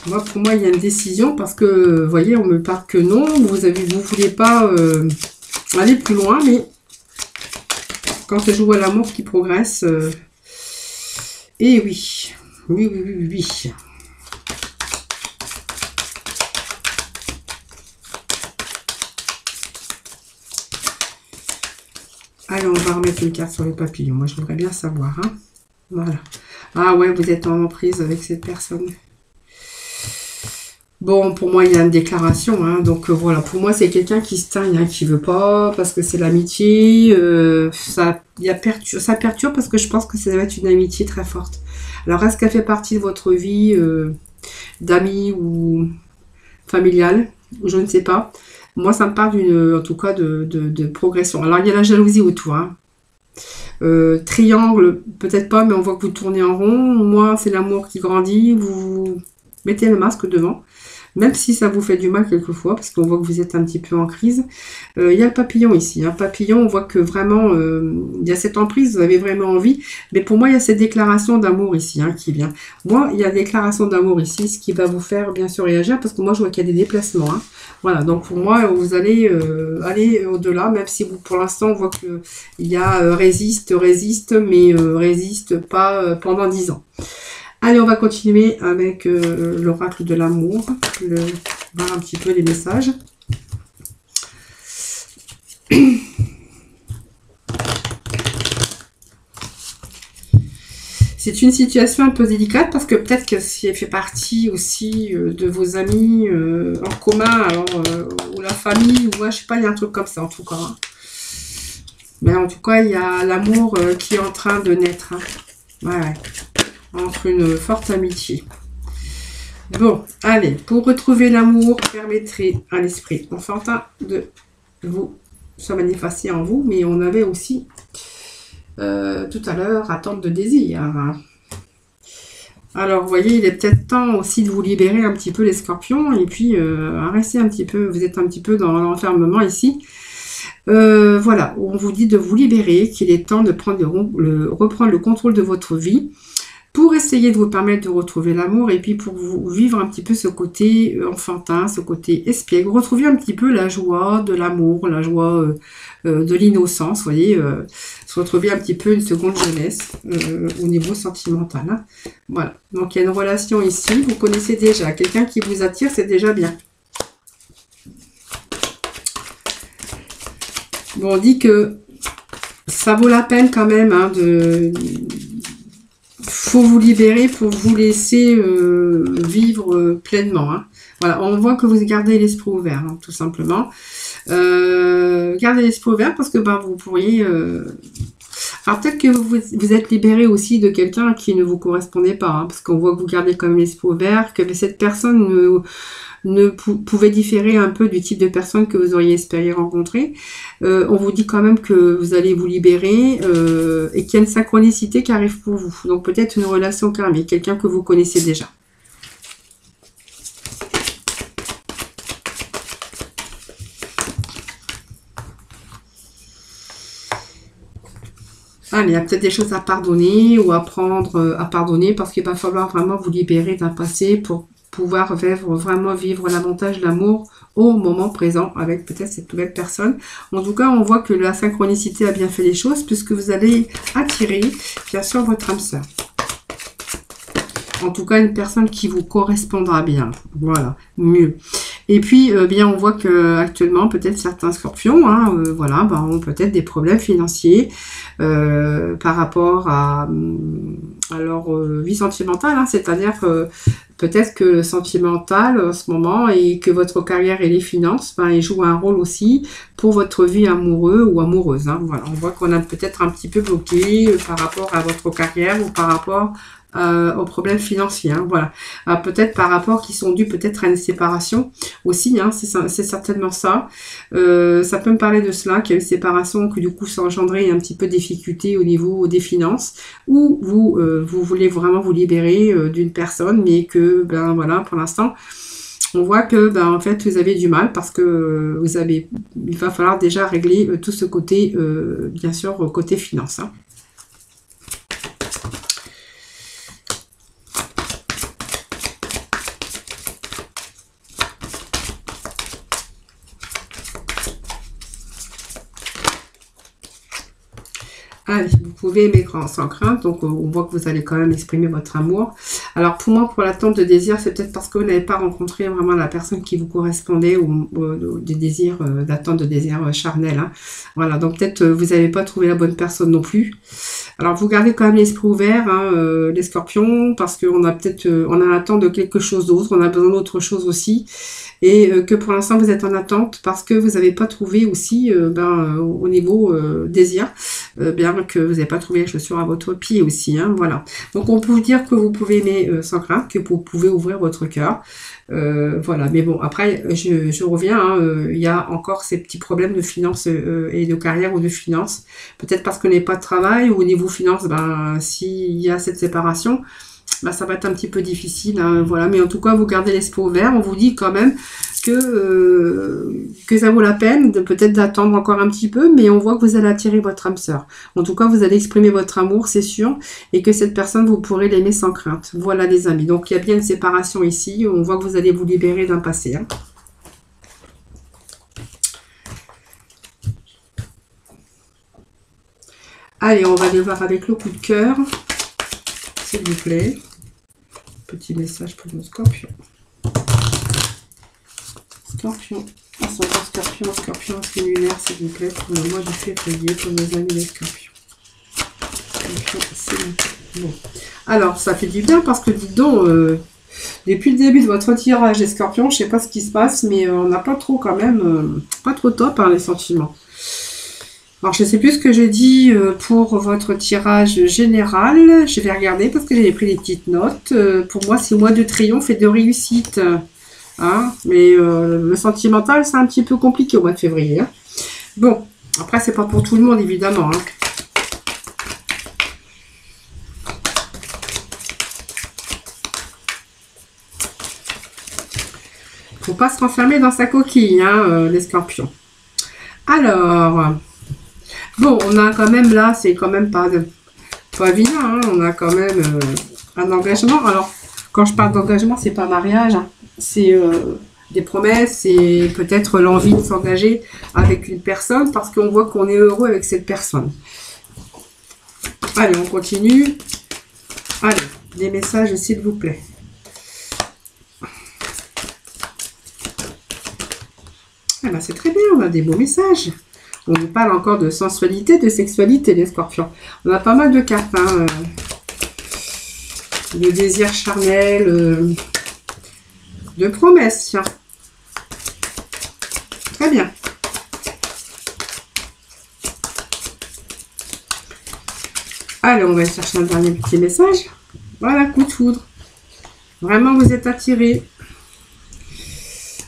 Moi, pour moi, il y a une décision parce que, vous voyez, on me parle que non. Vous ne voulez pas aller plus loin, mais quand je joue à l'amour qui progresse, et oui. Oui, oui, oui, oui. Allez, on va remettre une carte sur le papillon. Moi, je voudrais bien savoir. Hein. Voilà. Ah ouais, vous êtes en emprise avec cette personne. Bon, pour moi, il y a une déclaration. Hein. Donc, voilà. Pour moi, c'est quelqu'un qui se taille, hein, qui veut pas, parce que c'est l'amitié. Ça perturbe parce que je pense que ça va être une amitié très forte. Alors, est-ce qu'elle fait partie de votre vie d'amis ou familiale? Je ne sais pas. Moi, ça me parle en tout cas de progression. Alors, il y a la jalousie autour. Hein. Triangle, peut-être pas, mais on voit que vous tournez en rond. Moi, c'est l'amour qui grandit. Vous mettez le masque devant. même si ça vous fait du mal quelquefois, parce qu'on voit que vous êtes un petit peu en crise. Il y a le papillon ici. Papillon, on voit que vraiment, il y a cette emprise, vous avez vraiment envie. Mais pour moi, il y a cette déclaration d'amour ici qui vient. Moi, il y a déclaration d'amour ici, ce qui va vous faire bien sûr réagir, parce que moi, je vois qu'il y a des déplacements. Voilà, donc pour moi, vous allez aller au-delà, même si vous, pour l'instant, on voit qu'il y a résiste, mais résiste pas pendant 10 ans. Allez, on va continuer avec l'oracle de l'amour, voir un petit peu les messages. C'est une situation un peu délicate parce que peut-être que si elle fait partie aussi de vos amis en commun, alors, ou la famille, ou je sais pas, il y a un truc comme ça en tout cas. Mais en tout cas, il y a l'amour qui est en train de naître. Ouais. Entre une forte amitié. Bon, allez, pour retrouver l'amour, permettrez à l'esprit enfantin de vous se manifester en vous, mais on avait aussi tout à l'heure attente de désir. Alors, vous voyez, il est peut-être temps aussi de vous libérer un petit peu les scorpions, et puis rester un petit peu, vous êtes un petit peu dans l'enfermement ici. Voilà, on vous dit de vous libérer, qu'il est temps de reprendre le contrôle de votre vie, pour essayer de vous permettre de retrouver l'amour et puis pour vous vivre un petit peu ce côté enfantin, ce côté espiègle, retrouver un petit peu la joie de l'amour, la joie de l'innocence, vous voyez, se retrouver un petit peu une seconde jeunesse au niveau sentimental. Voilà, donc il y a une relation ici, vous connaissez déjà, quelqu'un qui vous attire, c'est déjà bien. Bon, on dit que ça vaut la peine quand même faut vous libérer pour vous laisser vivre pleinement. Voilà, on voit que vous gardez l'esprit ouvert, tout simplement. Gardez l'esprit ouvert parce que vous pourriez... Alors peut-être que vous êtes libéré aussi de quelqu'un qui ne vous correspondait pas, parce qu'on voit que vous gardez quand même l'esprit ouvert, que cette personne pouvait différer un peu du type de personne que vous auriez espéré rencontrer. On vous dit quand même que vous allez vous libérer et qu'il y a une synchronicité qui arrive pour vous. Donc peut-être une relation karmique, quelqu'un que vous connaissez déjà. Allez, il y a peut-être des choses à pardonner ou apprendre à pardonner parce qu'il va falloir vraiment vous libérer d'un passé pour pouvoir vraiment vivre l'avantage de l'amour au moment présent avec peut-être cette nouvelle personne. En tout cas, on voit que la synchronicité a bien fait les choses puisque vous allez attirer, bien sûr, votre âme sœur. En tout cas, une personne qui vous correspondra bien. Voilà, mieux. Et puis, bien, on voit que actuellement, peut-être certains scorpions, voilà, ont peut-être des problèmes financiers par rapport à leur vie sentimentale. C'est-à-dire peut-être que le sentimental en ce moment et que votre carrière et les finances, ils jouent un rôle aussi pour votre vie amoureuse ou amoureuse. Voilà, on voit qu'on a peut-être un petit peu bloqué par rapport à votre carrière ou par rapport aux problèmes financiers. Voilà. Peut-être par rapport qui sont dus peut-être à une séparation aussi. C'est certainement ça. Ça peut me parler de cela, qu'il y a une séparation que du coup ça engendrait un petit peu de difficulté au niveau des finances, ou vous voulez vraiment vous libérer d'une personne, mais que voilà, pour l'instant on voit que en fait vous avez du mal parce que il va falloir déjà régler tout ce côté bien sûr côté finance. Allez, vous pouvez aimer sans crainte, donc on voit que vous allez quand même exprimer votre amour. Alors pour moi, pour l'attente de désir, c'est peut-être parce que vous n'avez pas rencontré vraiment la personne qui vous correspondait ou des désirs, d'attente de désir charnel. Voilà, donc peut-être vous n'avez pas trouvé la bonne personne non plus. Alors vous gardez quand même l'esprit ouvert, les scorpions, parce qu'on a peut-être, on a l'attente de quelque chose d'autre, on a besoin d'autre chose aussi. Et que pour l'instant vous êtes en attente parce que vous n'avez pas trouvé aussi au niveau désir, bien que vous n'avez pas trouvé les chaussures à votre pied aussi. Voilà. Donc on peut vous dire que vous pouvez aimer sans crainte, que vous pouvez ouvrir votre cœur. Voilà. Mais bon, après je reviens, il y a encore ces petits problèmes de finances et de carrière ou de finances. Peut-être parce qu'on n'est pas de travail ou au niveau finance, s'il y a cette séparation, bah, ça va être un petit peu difficile, hein, voilà. Mais en tout cas, vous gardez l'esprit ouvert. On vous dit quand même que ça vaut la peine de peut-être d'attendre encore un petit peu, mais on voit que vous allez attirer votre âme sœur. En tout cas, vous allez exprimer votre amour, c'est sûr, et que cette personne, vous pourrez l'aimer sans crainte. Voilà les amis. Donc, il y a bien une séparation ici. On voit que vous allez vous libérer d'un passé. Hein. Allez, on va aller voir avec le coup de cœur, s'il vous plaît. Petit message pour nos scorpions. Scorpion, ascendant scorpion, scorpion, lunaire, s'il vous plaît, pour le mois de février, pour nos amis les scorpions. Bon. Alors, ça fait du bien parce que, dites donc, depuis le début de votre tirage des scorpions, je ne sais pas ce qui se passe, mais on n'a pas trop quand même, pas trop top, hein, les sentiments. Alors, je ne sais plus ce que j'ai dit pour votre tirage général. Je vais regarder parce que j'ai pris des petites notes. Pour moi, c'est mois de triomphe et de réussite. Hein, mais le sentimental, c'est un petit peu compliqué au mois de février. Hein. Bon, après, c'est pas pour tout le monde, évidemment. Hein. Faut pas se renfermer dans sa coquille, hein, les scorpions. Alors, bon, on a quand même là, c'est quand même pas vilain, hein, on a quand même un engagement. Alors, quand je parle d'engagement, c'est pas mariage, hein. C'est des promesses et peut-être l'envie de s'engager avec une personne parce qu'on voit qu'on est heureux avec cette personne. Allez, on continue. Allez, des messages s'il vous plaît. Ah ben, c'est très bien, on a des beaux messages. On nous parle encore de sensualité, de sexualité, les scorpions. On a pas mal de cartes, hein. De désir charnel, de promesses, tiens. Très bien. Allez, on va chercher un dernier petit message. Voilà, coup de foudre. Vraiment, vous êtes attirés.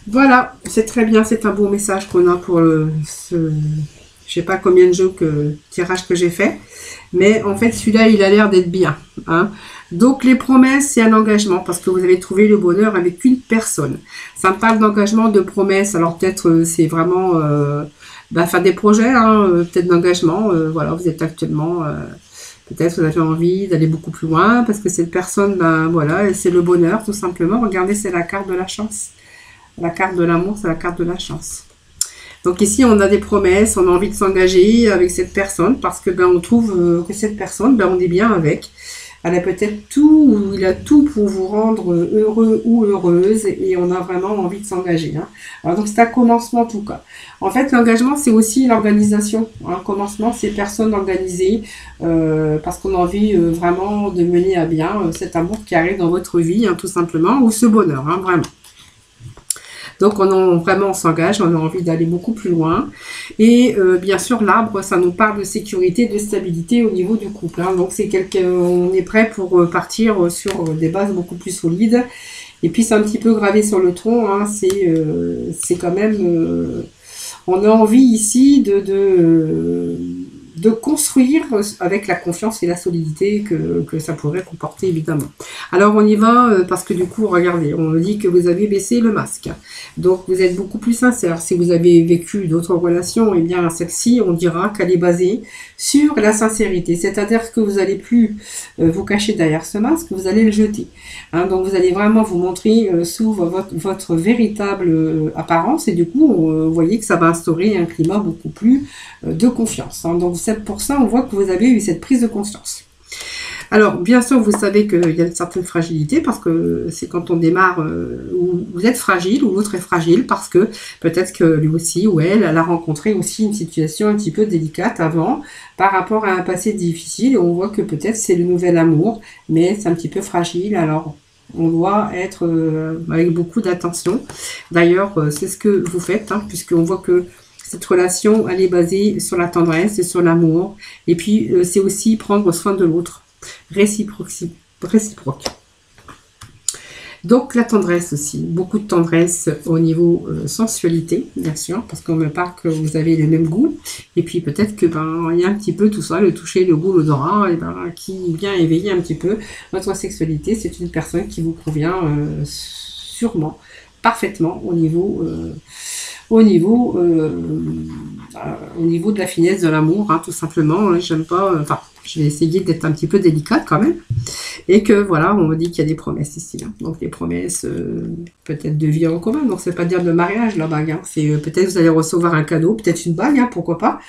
Voilà, c'est très bien. C'est un beau message qu'on a pour je sais pas combien de tirages que j'ai fait. Mais en fait, celui-là, il a l'air d'être bien. Hein. Donc, les promesses, c'est un engagement parce que vous avez trouvé le bonheur avec une personne. Ça me parle d'engagement, de promesses. Alors, peut-être, c'est vraiment faire des projets, hein, peut-être d'engagement. Voilà, vous êtes actuellement... peut-être vous avez envie d'aller beaucoup plus loin parce que cette personne, ben voilà, c'est le bonheur, tout simplement. Regardez, c'est la carte de la chance. La carte de l'amour, c'est la carte de la chance. Donc ici, on a des promesses, on a envie de s'engager avec cette personne parce que ben, on trouve que cette personne, ben, on est bien avec. Elle a peut-être tout, ou il a tout pour vous rendre heureux ou heureuse et on a vraiment envie de s'engager. Hein. Alors donc c'est un commencement en tout cas. En fait, l'engagement, c'est aussi l'organisation. Un commencement, c'est personne organisée parce qu'on a envie vraiment de mener à bien cet amour qui arrive dans votre vie, hein, tout simplement, ou ce bonheur, hein, vraiment. Donc, vraiment, on s'engage, on a envie d'aller beaucoup plus loin. Et bien sûr, l'arbre, ça nous parle de sécurité, de stabilité au niveau du couple. Hein. Donc, on est prêt pour partir sur des bases beaucoup plus solides. Et puis, c'est un petit peu gravé sur le tronc. Hein. C'est quand même... on a envie ici de construire avec la confiance et la solidité que ça pourrait comporter, évidemment. Alors, on y va parce que du coup, regardez, on dit que vous avez baissé le masque. Donc, vous êtes beaucoup plus sincère. Si vous avez vécu d'autres relations, eh bien, celle-ci, on dira qu'elle est basée sur la sincérité. C'est-à-dire que vous n'allez plus vous cacher derrière ce masque, vous allez le jeter. Hein, donc, vous allez vraiment vous montrer sous votre véritable apparence. Et du coup, vous voyez que ça va instaurer un climat beaucoup plus de confiance. Hein. Donc, pour ça, on voit que vous avez eu cette prise de conscience. Alors, bien sûr, vous savez qu'il y a une certaine fragilité parce que c'est quand on démarre où vous êtes fragile ou l'autre est fragile parce que peut-être que lui aussi ou elle a rencontré aussi une situation un petit peu délicate avant par rapport à un passé difficile et on voit que peut-être c'est le nouvel amour, mais c'est un petit peu fragile. Alors, on doit être avec beaucoup d'attention. D'ailleurs, c'est ce que vous faites, hein, puisqu'on voit que cette relation, elle est basée sur la tendresse et sur l'amour. Et puis, c'est aussi prendre soin de l'autre. Réciproque. Donc la tendresse aussi, beaucoup de tendresse au niveau sensualité, bien sûr, parce qu'on me parle que vous avez les mêmes goûts, et puis peut-être que il y a un petit peu tout ça, le toucher, le goût, l'odorat, et qui vient éveiller un petit peu votre sexualité. C'est une personne qui vous convient sûrement, parfaitement au niveau de la finesse de l'amour, hein, tout simplement. Hein, j'aime pas, je vais essayer d'être un petit peu délicate quand même. Et que voilà, on me dit qu'il y a des promesses ici. Hein. Donc des promesses peut-être de vie en commun. Donc c'est pas dire de mariage la bague. Hein. C'est peut-être vous allez recevoir un cadeau, peut-être une bague, hein, pourquoi pas.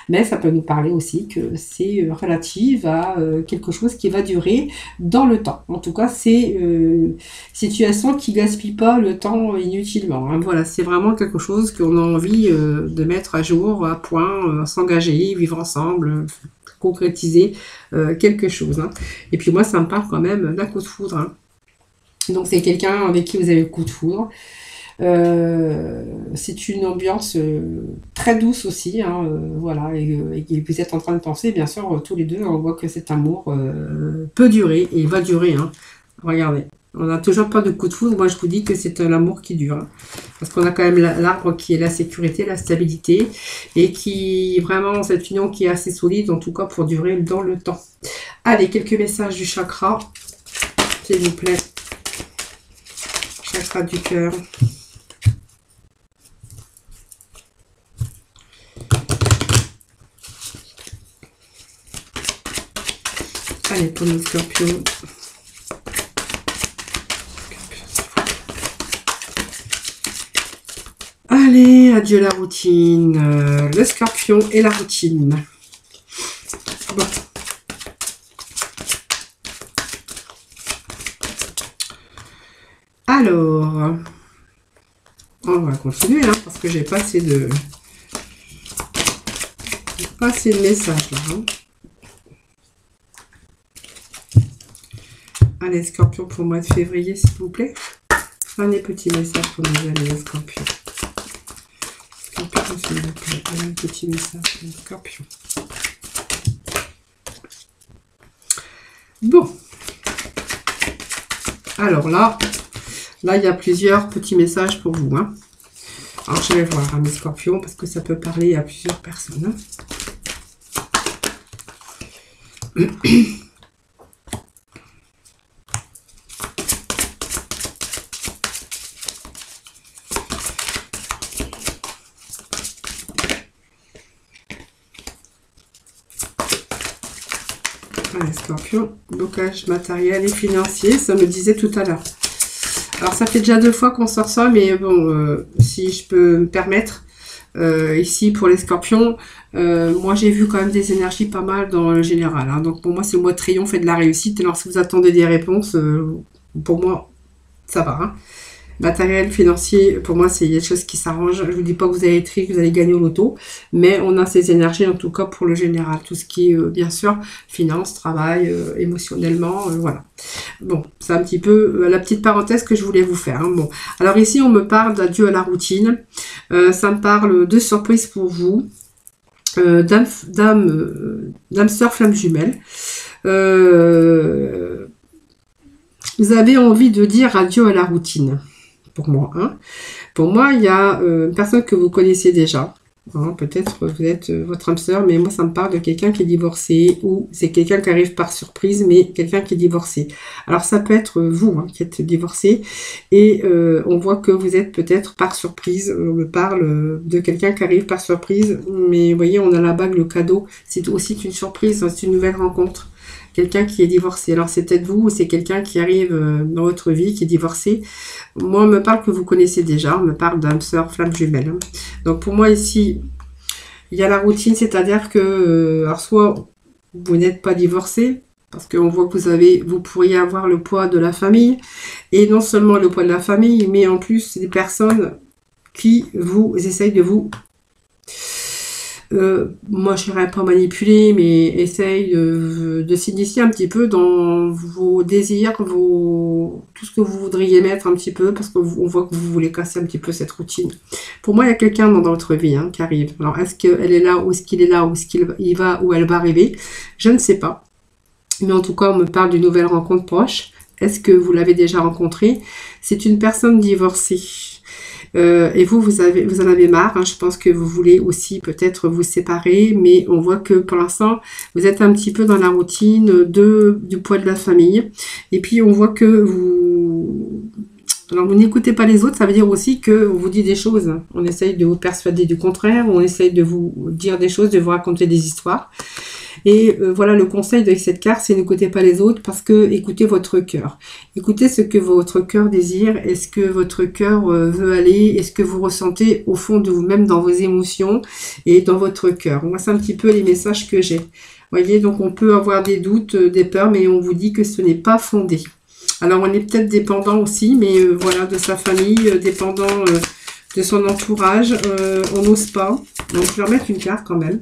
Mais ça peut nous parler aussi que c'est relative à quelque chose qui va durer dans le temps. En tout cas, c'est situation qui gaspille pas le temps inutilement. Hein. Voilà, c'est vraiment quelque chose qu'on a envie de mettre à jour, à point, s'engager, vivre ensemble, concrétiser quelque chose. Hein. Et puis moi, ça me parle quand même d'un coup de foudre. Hein. Donc c'est quelqu'un avec qui vous avez le coup de foudre. C'est une ambiance très douce aussi, hein, voilà, et vous êtes en train de penser, bien sûr, tous les deux, on voit que cet amour peut durer, et il va durer, hein. Regardez, on n'a toujours pas de coup de foudre, moi je vous dis que c'est un amour qui dure, hein, parce qu'on a quand même l'arbre qui est la sécurité, la stabilité, et qui, vraiment, cette union qui est assez solide, en tout cas pour durer dans le temps. Allez, quelques messages du chakra, s'il vous plaît, chakra du cœur. Allez, pour nos scorpions. Allez, adieu la routine. Le scorpion et la routine. Bon. Alors, on va continuer, hein, parce que j'ai pas assez de messages là. Hein. Allez, scorpion, pour le mois de février, s'il vous plaît. Prenez petit message pour nos amis les scorpions. Scorpion, s'il vous plaît. Un petit message pour les scorpions. Bon. Alors là, il y a plusieurs petits messages pour vous. Hein. Alors, je vais voir, hein, mes scorpions, parce que ça peut parler à plusieurs personnes. Hein. Scorpion, blocage matériel et financier, ça me disait tout à l'heure. Alors ça fait déjà 2 fois qu'on sort ça, mais bon, si je peux me permettre, ici pour les scorpions, moi j'ai vu quand même des énergies pas mal dans le général. Hein. Donc pour moi c'est le mois de triomphe et de la réussite. Alors si vous attendez des réponses, pour moi ça va. Hein. Matériel, financier, pour moi, c'est des choses qui s'arrangent. Je ne vous dis pas que vous allez être riche, que vous allez gagner au loto, mais on a ces énergies, en tout cas, pour le général. Tout ce qui est, bien sûr, finance, travail, émotionnellement, voilà. Bon, c'est un petit peu la petite parenthèse que je voulais vous faire. Hein. Bon, alors ici, on me parle d'adieu à la routine. Ça me parle de surprise pour vous. Dame sœur, flamme jumelle. Vous avez envie de dire adieu à la routine. Pour moi. Hein. Pour moi, il y a une personne que vous connaissez déjà. Hein, peut-être vous êtes votre âme sœur, mais moi, ça me parle de quelqu'un qui est divorcé ou c'est quelqu'un qui arrive par surprise, mais quelqu'un qui est divorcé. Alors, ça peut être vous hein, qui êtes divorcé et on voit que vous êtes peut-être par surprise. On me parle de quelqu'un qui arrive par surprise, mais vous voyez, on a la bague, le cadeau. C'est aussi une surprise, c'est une nouvelle rencontre. Quelqu'un qui est divorcé. Alors, c'est peut-être vous ou c'est quelqu'un qui arrive dans votre vie, qui est divorcé. Moi, on me parle que vous connaissez déjà. On me parle d'âme sœur, flamme jumelle. Hein. Donc, pour moi, ici, il y a la routine, c'est-à-dire que, alors, soit vous n'êtes pas divorcé, parce qu'on voit que vous pourriez avoir le poids de la famille, et non seulement le poids de la famille, mais en plus, des personnes qui vous essayent de vous... moi je n'irais pas manipuler, mais essaye de s'initier un petit peu dans vos désirs, tout ce que vous voudriez mettre un petit peu, parce qu'on voit que vous voulez casser un petit peu cette routine. Pour moi, il y a quelqu'un dans votre vie hein, qui arrive. Alors, est-ce qu'elle est là, ou est-ce qu'il est là, ou est-ce qu'il va, ou elle va arriver? Je ne sais pas. Mais en tout cas, on me parle d'une nouvelle rencontre proche. Est-ce que vous l'avez déjà rencontré? C'est une personne divorcée. Et vous en avez marre, hein. Je pense que vous voulez aussi peut-être vous séparer, mais on voit que pour l'instant, vous êtes un petit peu dans la routine du poids de la famille. Et puis, on voit que alors, vous n'écoutez pas les autres, ça veut dire aussi qu'on vous dit des choses. On essaye de vous persuader du contraire, on essaye de vous dire des choses, de vous raconter des histoires. Et voilà, le conseil de cette carte, c'est n'écoutez pas les autres parce que écoutez votre cœur. Écoutez ce que votre cœur désire. Est-ce que votre cœur veut aller? Est-ce que vous ressentez au fond de vous-même dans vos émotions et dans votre cœur? Moi, c'est un petit peu les messages que j'ai. Vous voyez, donc on peut avoir des doutes, des peurs, mais on vous dit que ce n'est pas fondé. Alors, on est peut-être dépendant aussi, mais voilà, de sa famille, dépendant de son entourage. On n'ose pas. Donc, je vais remettre une carte quand même.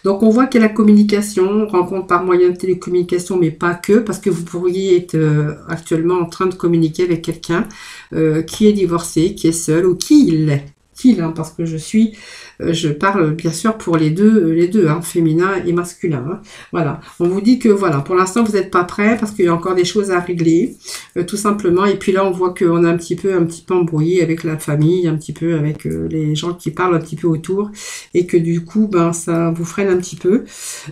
Donc, on voit qu'il y a la communication, rencontre par moyen de télécommunication, mais pas que, parce que vous pourriez être actuellement en train de communiquer avec quelqu'un qui est divorcé, qui est seul, ou qui il est. Hein, parce que je parle bien sûr pour les deux, hein, féminin et masculin. Hein. Voilà, on vous dit que voilà, pour l'instant vous n'êtes pas prêt parce qu'il y a encore des choses à régler, tout simplement. Et puis là, on voit qu'on est un petit peu embrouillé avec la famille, un petit peu avec les gens qui parlent un petit peu autour, et que du coup, ben ça vous freine un petit peu.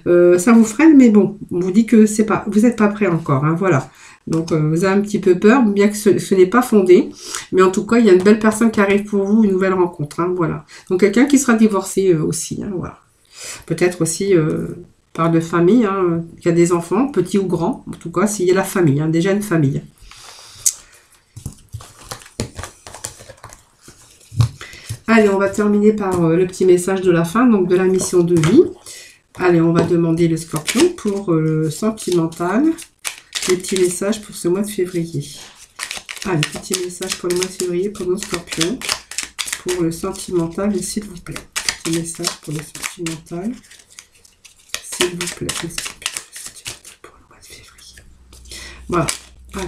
Ça vous freine, mais bon, on vous dit que vous n'êtes pas prêt encore. Hein, voilà. Donc, vous avez un petit peu peur, bien que ce n'est pas fondé. Mais en tout cas, il y a une belle personne qui arrive pour vous, une nouvelle rencontre. Hein, voilà. Donc, quelqu'un qui sera divorcé aussi. Hein, voilà. Peut-être aussi par de famille, hein, qui a des enfants, petits ou grands. En tout cas, s'il y a la famille, hein, déjà une famille. Allez, on va terminer par le petit message de la fin, donc de la mission de vie. Allez, on va demander le scorpion pour le sentimental. Les petits messages pour ce mois de février. Allez, petit message pour le mois de février pour nos scorpions. Pour le sentimental, s'il vous plaît. Petit message pour le sentimental. S'il vous plaît, les scorpions. Pour le mois de février. Voilà. Allez.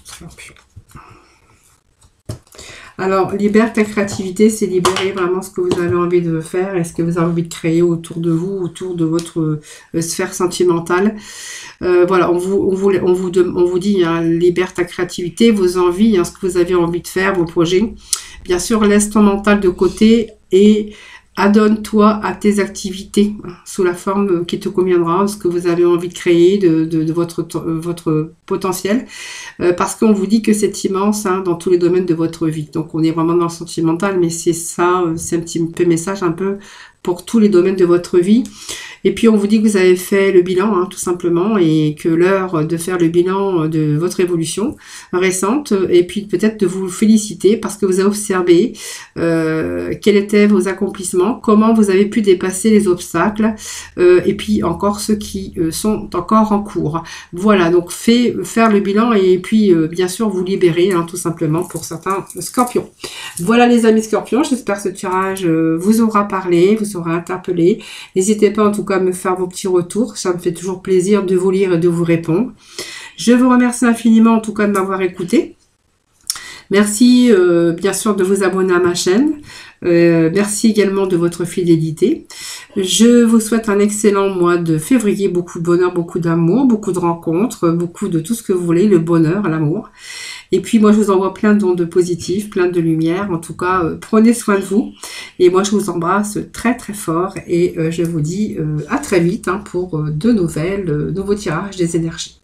Scorpion. Alors, libère ta créativité, c'est libérer vraiment ce que vous avez envie de faire et ce que vous avez envie de créer autour de vous, autour de votre sphère sentimentale. Voilà, on vous dit, hein, libère ta créativité, vos envies, hein, ce que vous avez envie de faire, vos projets. Bien sûr, laisse ton mental de côté et adonne-toi à tes activités sous la forme qui te conviendra, ce que vous avez envie de créer, de votre potentiel, parce qu'on vous dit que c'est immense, hein, dans tous les domaines de votre vie. Donc on est vraiment dans le sentimental, mais c'est ça, c'est un petit peu message un peu pour tous les domaines de votre vie. Et puis on vous dit que vous avez fait le bilan, hein, tout simplement, et que l'heure de faire le bilan de votre évolution récente, et puis peut-être de vous féliciter parce que vous avez observé quels étaient vos accomplissements, comment vous avez pu dépasser les obstacles, et puis encore ceux qui sont encore en cours. Voilà, donc faire le bilan et puis bien sûr vous libérer, hein, tout simplement pour certains scorpions. Voilà les amis scorpions, j'espère que ce tirage vous aura parlé, vous aura interpellé. N'hésitez pas en tout cas à me faire vos petits retours, ça me fait toujours plaisir de vous lire et de vous répondre. Je vous remercie infiniment en tout cas de m'avoir écouté. Merci bien sûr de vous abonner à ma chaîne. Merci également de votre fidélité. Je vous souhaite un excellent mois de février, beaucoup de bonheur, beaucoup d'amour, beaucoup de rencontres, beaucoup de tout ce que vous voulez, le bonheur, l'amour. Et puis moi je vous envoie plein d'ondes positives, plein de lumière. En tout cas, prenez soin de vous. Et moi je vous embrasse très très fort et je vous dis à très vite, hein, pour de nouveaux tirages des énergies.